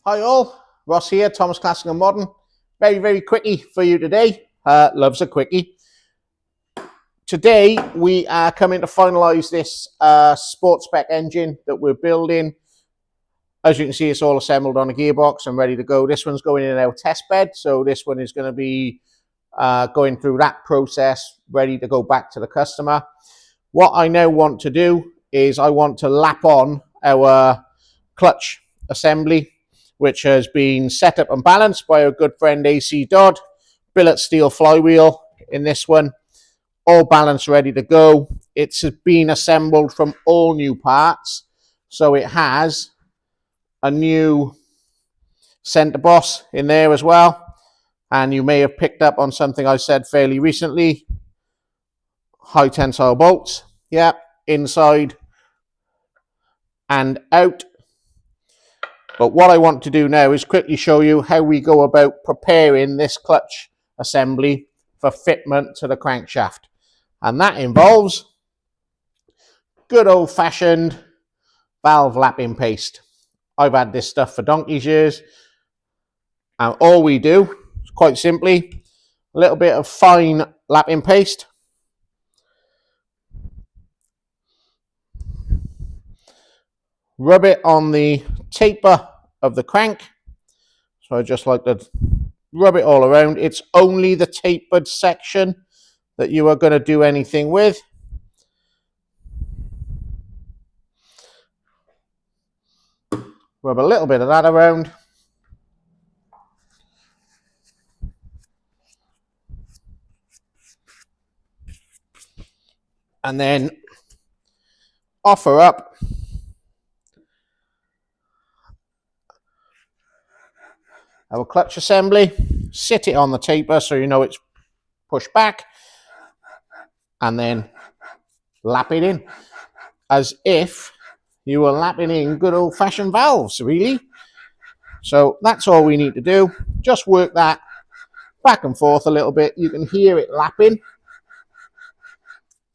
Hi all, Ross here, Thomas Classic and Modern. Very quickie for you today. Loves a quickie. Today we are coming to finalise this sports spec engine that we're building. As you can see, it's all assembled on a gearbox and ready to go. This one's going in our test bed, so this one is going to be going through that process, ready to go back to the customer. What I now want to do is I want to lap on our clutch assembly, which has been set up and balanced by our good friend AC Dodd. Billet steel flywheel in this one, all balanced, ready to go. It's been assembled from all new parts, so it has a new center boss in there as well. And you may have picked up on something I said fairly recently: high tensile bolts. Yeah, inside and out. But what I want to do now is quickly show you how we go about preparing this clutch assembly for fitment to the crankshaft. And that involves good old-fashioned valve lapping paste. I've had this stuff for donkey's years. And all we do is quite simply a little bit of fine lapping paste. Rub it on the taper of the crank. So I just like to rub it all around. It's only the tapered section that you are going to do anything with. Rub a little bit of that around. And then offer up our clutch assembly, sit it on the taper so you know it's pushed back, and then lap it in as if you were lapping in good old-fashioned valves, really. So that's all we need to do. Just work that back and forth a little bit. You can hear it lapping.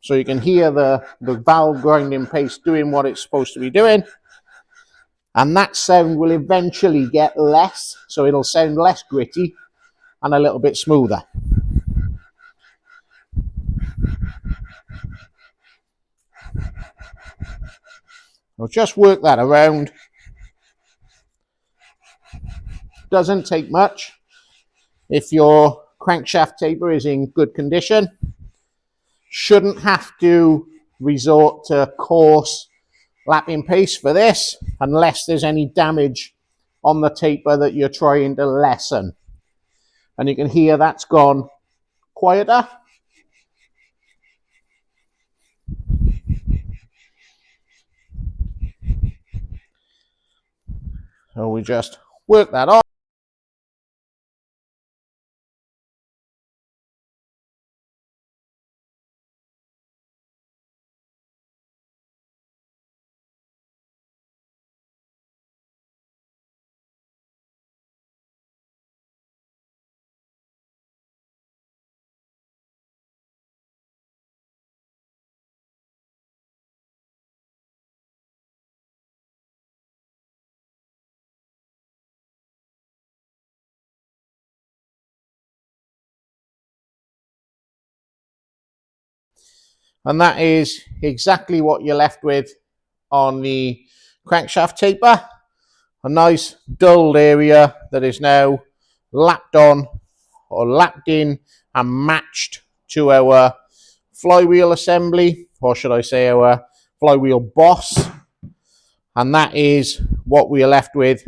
So you can hear the valve grinding paste doing what it's supposed to be doing. And that sound will eventually get less, so it'll sound less gritty and a little bit smoother. So just work that around. Doesn't take much if your crankshaft taper is in good condition. Shouldn't have to resort to coarse lapping paste for this unless there's any damage on the taper that you're trying to lessen. And you can hear that's gone quieter. So we just work that on. And that is exactly what you're left with on the crankshaft taper. A nice dulled area that is now lapped on or lapped in and matched to our flywheel assembly, or should I say our flywheel boss. And that is what we are left with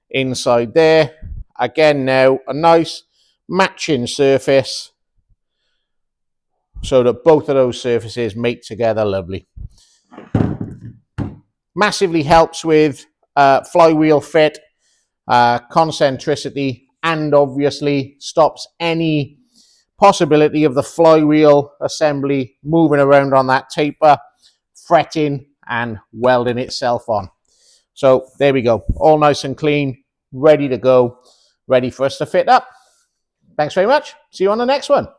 inside there. Again, now a nice matching surface so that both of those surfaces mate together lovely. Massively helps with flywheel fit, concentricity, and obviously stops any possibility of the flywheel assembly moving around on that taper, fretting and welding itself on. So there we go, all nice and clean, ready to go, ready for us to fit up. Thanks very much. See you on the next one.